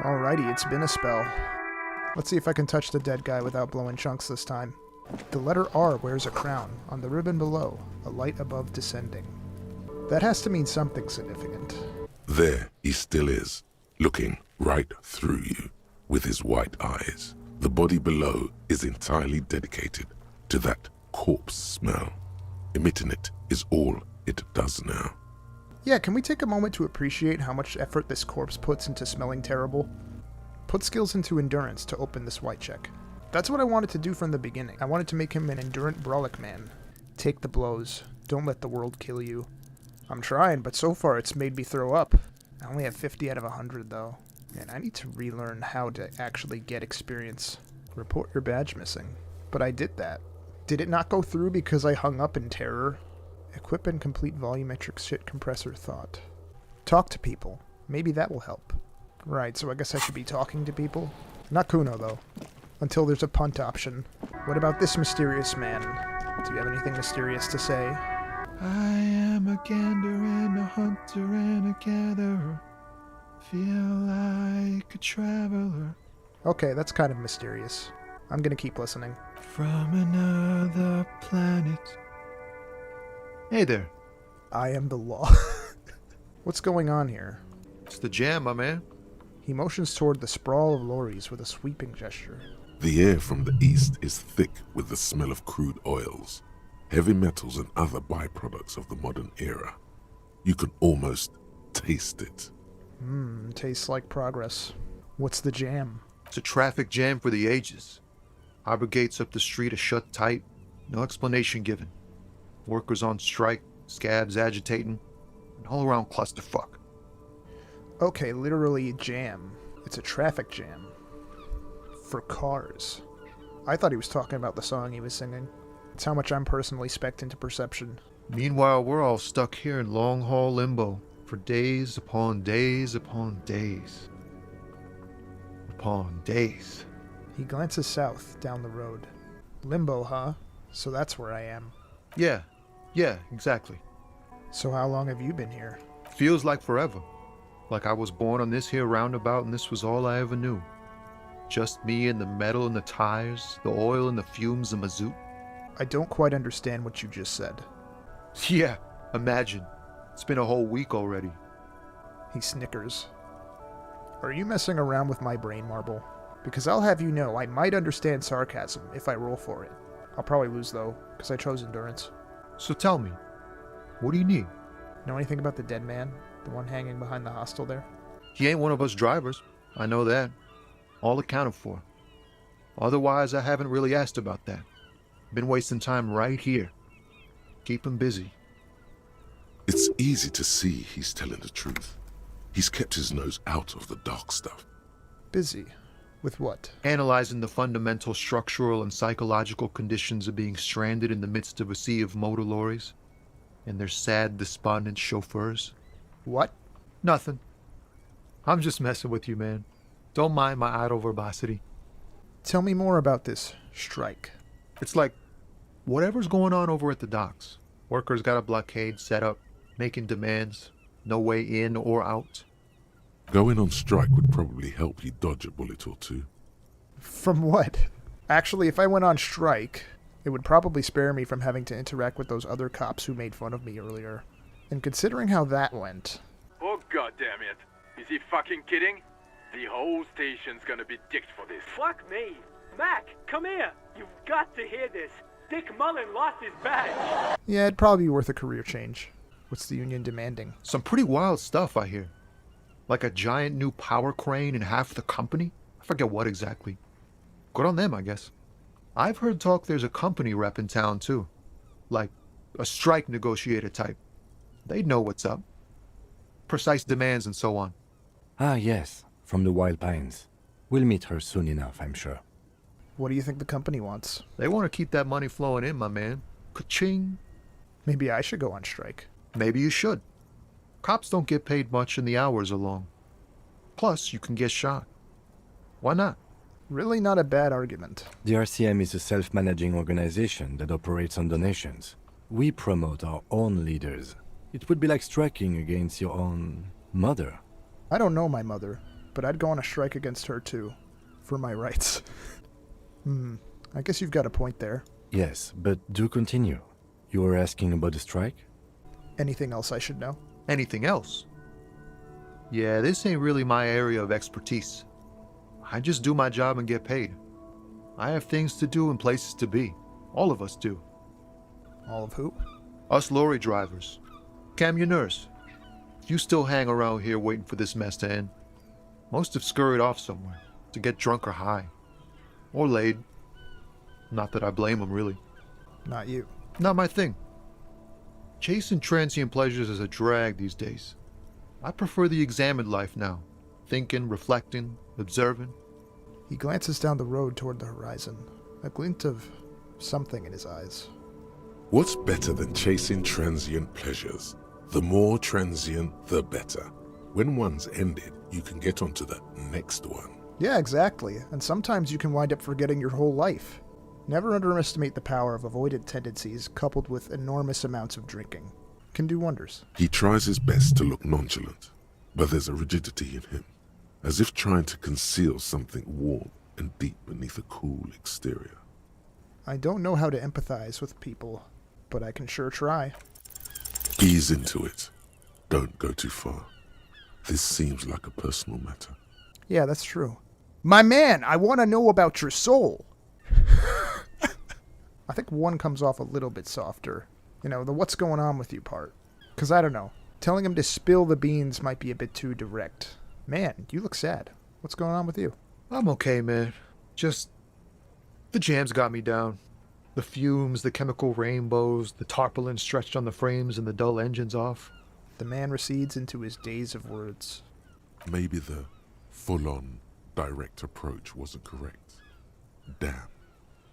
Alrighty, it's been a spell. Let's see if I can touch the dead guy without blowing chunks this time. The letter R wears a crown. On the ribbon below, a light above descending. That has to mean something significant. There he still is, looking right through you with his white eyes. The body below is entirely dedicated to that corpse smell. Emitting it is all it does now. Yeah, can we take a moment to appreciate how much effort this corpse puts into smelling terrible? Put skills into endurance to open this white check. That's what I wanted to do from the beginning. I wanted to make him an endurant Brolic man. Take the blows. Don't let the world kill you. I'm trying, but so far it's made me throw up. I only have 50 out of 100 though. Man, I need to relearn how to actually get experience. Report your badge missing. But I did that. Did it not go through because I hung up in terror? Equip and complete volumetric shit compressor thought. Talk to people. Maybe that will help. Right, so I guess I should be talking to people? Not Kuno, though. Until there's a punt option. What about this mysterious man? Do you have anything mysterious to say? I am a gander and a hunter and a gatherer. Feel like a traveler. Okay, that's kind of mysterious. I'm gonna keep listening. From another planet. Hey there. I am the law. What's going on here? It's the jam, my man. He motions toward the sprawl of lorries with a sweeping gesture. The air from the east is thick with the smell of crude oils, heavy metals and other byproducts of the modern era. You can almost taste it. Tastes like progress. What's the jam? It's a traffic jam for the ages. Harbor gates up the street are shut tight. No explanation given. Workers on strike, scabs agitating, an all-around clusterfuck. Okay, literally jam. It's a traffic jam. For cars. I thought he was talking about the song he was singing. It's how much I'm personally specced into perception. Meanwhile, we're all stuck here in long-haul limbo for days upon days upon days. Upon days. He glances south, down the road. Limbo, huh? So that's where I am. Yeah, exactly. So how long have you been here? Feels like forever. Like I was born on this here roundabout and this was all I ever knew. Just me and the metal and the tires, the oil and the fumes of mazout. I don't quite understand what you just said. Yeah, imagine. It's been a whole week already. He snickers. Are you messing around with my brain marble? Because I'll have you know I might understand sarcasm if I roll for it. I'll probably lose though, because I chose endurance. So tell me, what do you need? Know anything about the dead man? The one hanging behind the hostel there? He ain't one of us drivers. I know that. All accounted for. Otherwise, I haven't really asked about that. Been wasting time right here. Keep him busy. It's easy to see he's telling the truth. He's kept his nose out of the dark stuff. Busy? With what? Analyzing the fundamental structural and psychological conditions of being stranded in the midst of a sea of motor lorries and their sad, despondent chauffeurs. What? Nothing. I'm just messing with you, man. Don't mind my idle verbosity. Tell me more about this strike. It's like whatever's going on over at the docks. Workers got a blockade set up, making demands, no way in or out. Going on strike would probably help you dodge a bullet or two. From what? Actually, if I went on strike, it would probably spare me from having to interact with those other cops who made fun of me earlier. And considering how that went... Oh goddammit. Is he fucking kidding? The whole station's gonna be dicked for this. Fuck me. Mac, come here. You've got to hear this. Dick Mullen lost his badge. Yeah, it'd probably be worth a career change. What's the union demanding? Some pretty wild stuff, I hear. Like a giant new power crane in half the company? I forget what exactly. Good on them, I guess. I've heard talk there's a company rep in town, too. Like a strike negotiator type. They'd know what's up. Precise demands and so on. Ah, yes, from the Wild Pines. We'll meet her soon enough, I'm sure. What do you think the company wants? They want to keep that money flowing in, my man. Ka-ching. Maybe I should go on strike. Maybe you should. Cops don't get paid much and the hours are long. Plus, you can get shot. Why not? Really not a bad argument. The RCM is a self-managing organization that operates on donations. We promote our own leaders. It would be like striking against your own mother. I don't know my mother. but I'd go on a strike against her too. For my rights. I guess you've got a point there. Yes, but do continue. You were asking about the strike? Anything else I should know? Anything else? Yeah, this ain't really my area of expertise. I just do my job and get paid. I have things to do and places to be. All of us do. All of who? Us lorry drivers. Camionneurs. You still hang around here waiting for this mess to end. Most have scurried off somewhere to get drunk or high. Or laid. Not that I blame them, really. Not you. Not my thing. Chasing transient pleasures is a drag these days. I prefer the examined life now. Thinking, reflecting, observing. He glances down the road toward the horizon, a glint of something in his eyes. What's better than chasing transient pleasures? The more transient, the better. When one's ended, you can get onto the next one. Yeah, exactly. And sometimes you can wind up forgetting your whole life. Never underestimate the power of avoided tendencies coupled with enormous amounts of drinking. Can do wonders. He tries his best to look nonchalant, but there's a rigidity in him, as if trying to conceal something warm and deep beneath a cool exterior. I don't know how to empathize with people, but I can sure try. Ease into it. Don't go too far. This seems like a personal matter. Yeah, that's true. My man, I want to know about your soul. I think one comes off a little bit softer. You know, the what's going on with you part. Because I don't know. Telling him to spill the beans might be a bit too direct. Man, you look sad. What's going on with you? I'm okay, man. Just... the jams got me down. The fumes, the chemical rainbows, the tarpaulin stretched on the frames and the dull engines off. The man recedes into his daze of words. Maybe the full-on, direct approach wasn't correct. Damn.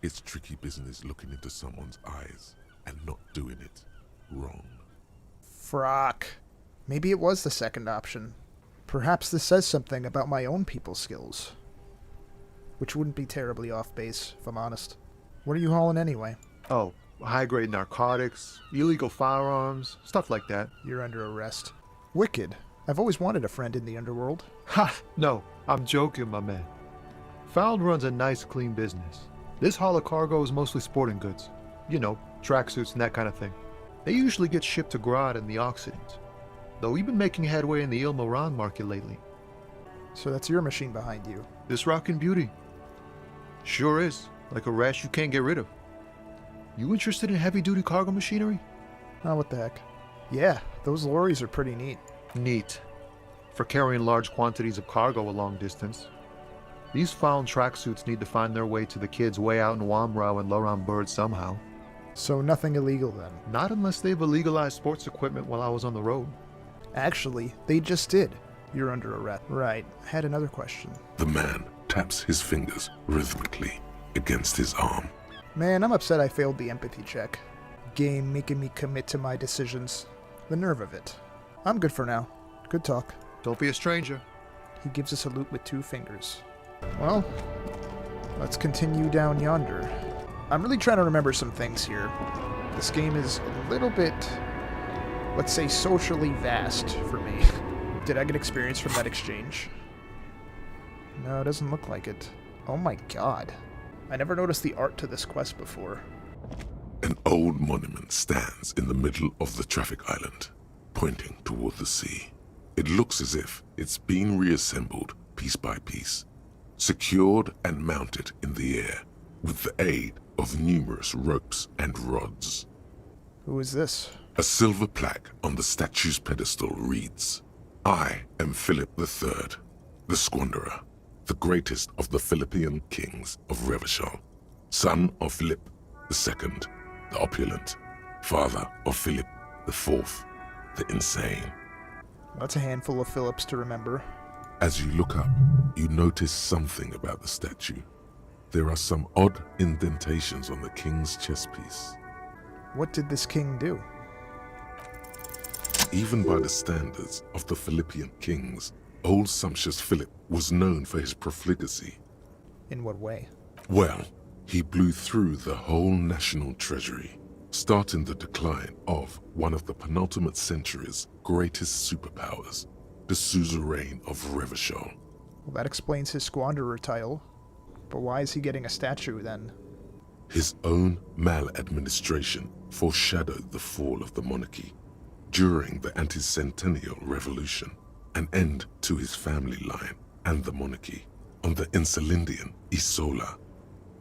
It's tricky business looking into someone's eyes and not doing it wrong. Frock. Maybe it was the second option. Perhaps this says something about my own people skills. Which wouldn't be terribly off base, if I'm honest. What are you hauling anyway? Oh, high-grade narcotics, illegal firearms, stuff like that. You're under arrest. Wicked. I've always wanted a friend in the underworld. Ha! No, I'm joking, my man. Found runs a nice, clean business. This haul of cargo is mostly sporting goods. You know, tracksuits and that kind of thing. They usually get shipped to Grodd in the Occident. Though we've been making headway in the Il Moran market lately. So that's your machine behind you. This rockin' beauty. Sure is. Like a rash you can't get rid of. You interested in heavy-duty cargo machinery? Oh, what the heck. Yeah, those lorries are pretty neat. Neat. For carrying large quantities of cargo a long distance. These found tracksuits need to find their way to the kids way out in Wamrau and Laurent Bird somehow. So nothing illegal then? Not unless they've illegalized sports equipment while I was on the road. Actually, they just did. You're under arrest. Right. I had another question. The man taps his fingers rhythmically against his arm. Man, I'm upset I failed the empathy check. Game making me commit to my decisions. The nerve of it. I'm good for now. Good talk. Don't be a stranger. He gives a salute with 2 fingers. Well, let's continue down yonder. I'm really trying to remember some things here. This game is a little bit, let's say, socially vast for me. Did I get experience from that exchange? No, it doesn't look like it. Oh my god. I never noticed the art to this quest before. An old monument stands in the middle of the traffic island, pointing toward the sea. It looks as if it's been reassembled piece by piece, secured and mounted in the air with the aid of numerous ropes and rods. Who is this? A silver plaque on the statue's pedestal reads, "I am Philip III, the Squanderer, the greatest of the Philippian kings of Revachol, son of Philip II, the opulent, father of Philip IV, the insane." That's a handful of Philips to remember. As you look up, you notice something about the statue. There are some odd indentations on the king's chest piece. What did this king do? Even by the standards of the Philippian kings, old sumptuous Philip was known for his profligacy. In what way? Well, he blew through the whole national treasury, starting the decline of one of the penultimate century's greatest superpowers, the suzerain of Revachol. Well, that explains his squanderer title. But why is he getting a statue then? His own maladministration foreshadowed the fall of the monarchy. During the anti-centennial revolution, an end to his family line and the monarchy on the Insulindian Isola.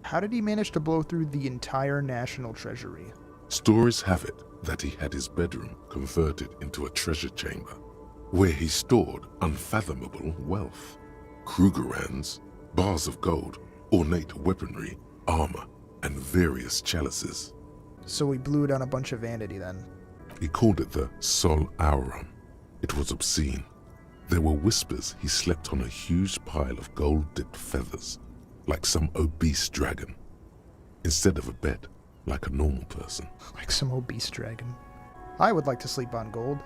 How did he manage to blow through the entire national treasury? Stories have it that he had his bedroom converted into a treasure chamber, where he stored unfathomable wealth. Krugerrands, bars of gold, ornate weaponry, armor, and various chalices. So he blew it on a bunch of vanity then. He called it the Sol Aurum. It was obscene. There were whispers he slept on a huge pile of gold-dipped feathers, like some obese dragon, instead of a bed, like a normal person. Like some obese dragon. I would like to sleep on gold.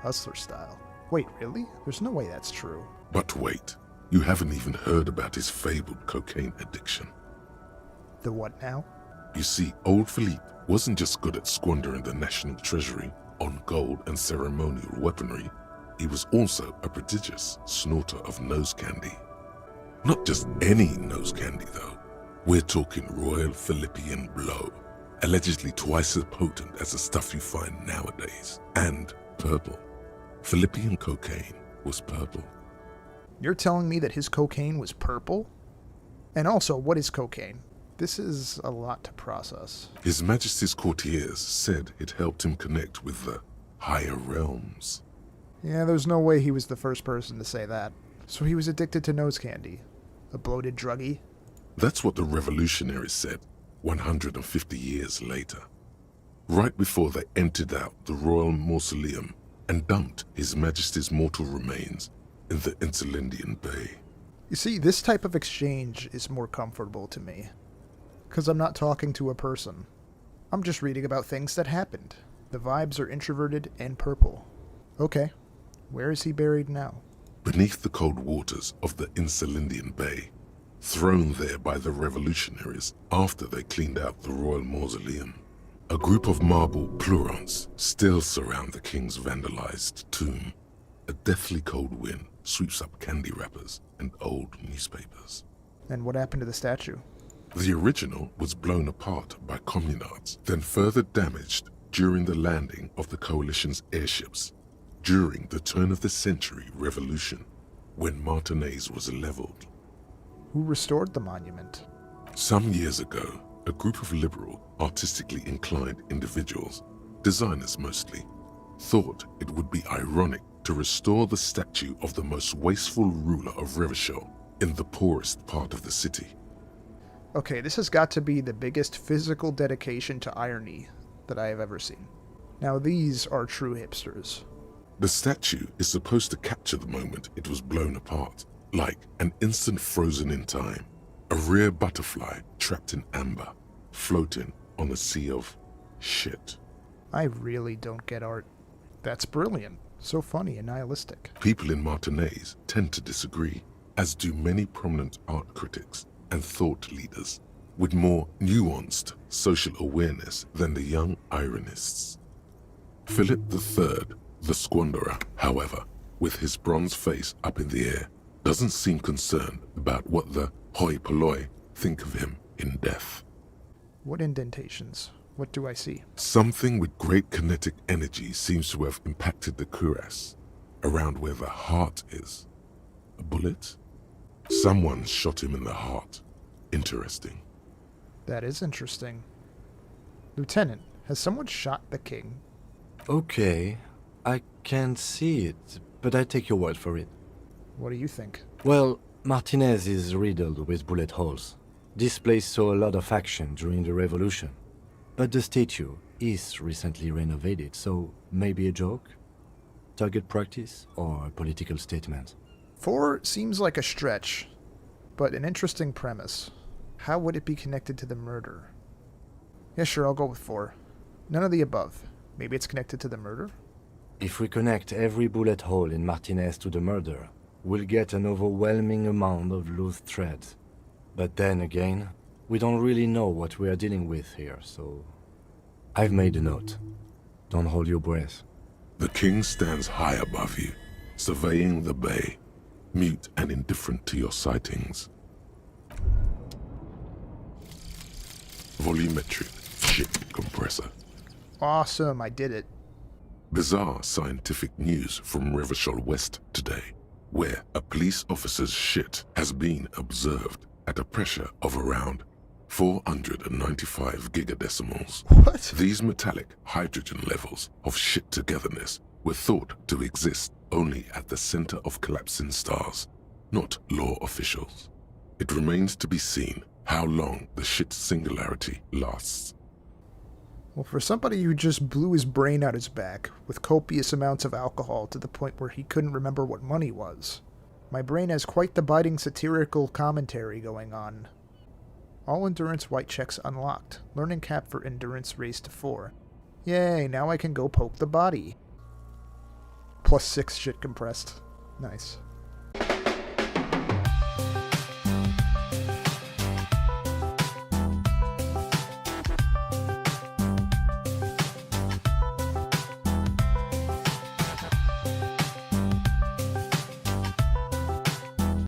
Hustler style. Wait, really? There's no way that's true. But wait, you haven't even heard about his fabled cocaine addiction. The what now? You see, old Philippe wasn't just good at squandering the national treasury on gold and ceremonial weaponry, he was also a prodigious snorter of nose candy. Not just any nose candy though. We're talking Royal Philippian Blow, allegedly twice as potent as the stuff you find nowadays, and purple. Philippian cocaine was purple. You're telling me that his cocaine was purple? And also, what is cocaine? This is a lot to process. His Majesty's courtiers said it helped him connect with the higher realms. Yeah, there's no way he was the first person to say that. So he was addicted to nose candy. A bloated druggie? That's what the revolutionaries said 150 years later. Right before they emptied out the royal mausoleum and dumped His Majesty's mortal remains in the Insulindian Bay. You see, this type of exchange is more comfortable to me. Because I'm not talking to a person. I'm just reading about things that happened. The vibes are introverted and purple. Okay, where is he buried now? Beneath the cold waters of the Insulindian Bay, thrown there by the revolutionaries after they cleaned out the royal mausoleum. A group of marble pleurons still surround the king's vandalized tomb. A deathly cold wind sweeps up candy wrappers and old newspapers. And what happened to the statue? The original was blown apart by communards, then further damaged during the landing of the coalition's airships during the turn-of-the-century revolution, when Martinez was leveled. Who restored the monument? Some years ago, a group of liberal, artistically inclined individuals, designers mostly, thought it would be ironic to restore the statue of the most wasteful ruler of Revachol in the poorest part of the city. Okay, this has got to be the biggest physical dedication to irony that I have ever seen. Now these are true hipsters. The statue is supposed to capture the moment it was blown apart, like an instant frozen in time, a rare butterfly trapped in amber, floating on a sea of shit. I really don't get art. That's brilliant. So funny and nihilistic. People in Martinez tend to disagree, as do many prominent art critics and thought leaders with more nuanced social awareness than the young ironists. Philip III, the squanderer, however, with his bronze face up in the air, doesn't seem concerned about what the hoi polloi think of him in death. What indentations? What do I see? Something with great kinetic energy seems to have impacted the cuirass, around where the heart is. A bullet? Someone shot him in the heart. Interesting. That is interesting. Lieutenant, has someone shot the king? Okay, I can't see it, but I take your word for it. What do you think? Well, Martinez is riddled with bullet holes. This place saw a lot of action during the revolution. But the statue is recently renovated, so maybe a joke? Target practice or a political statement? 4 seems like a stretch, but an interesting premise. How would it be connected to the murder? Yeah, sure, I'll go with 4. None of the above. Maybe it's connected to the murder? If we connect every bullet hole in Martinez to the murder, we'll get an overwhelming amount of loose threads. But then again, we don't really know what we are dealing with here, so... I've made a note. Don't hold your breath. The king stands high above you, surveying the bay. mute and indifferent to your sightings. Volumetric ship compressor. Awesome, I did it. Bizarre scientific news from Revachol West today, where a police officer's shit has been observed at a pressure of around 495 gigadecimals. What? These metallic hydrogen levels of shit togetherness were thought to exist only at the center of collapsing stars, not law officials. It remains to be seen how long the shit singularity lasts. Well, for somebody who just blew his brain out his back with copious amounts of alcohol to the point where he couldn't remember what money was, my brain has quite the biting satirical commentary going on. All endurance white checks unlocked. Learning cap for endurance raised to 4. Yay, now I can go poke the body. +6 shit compressed. Nice.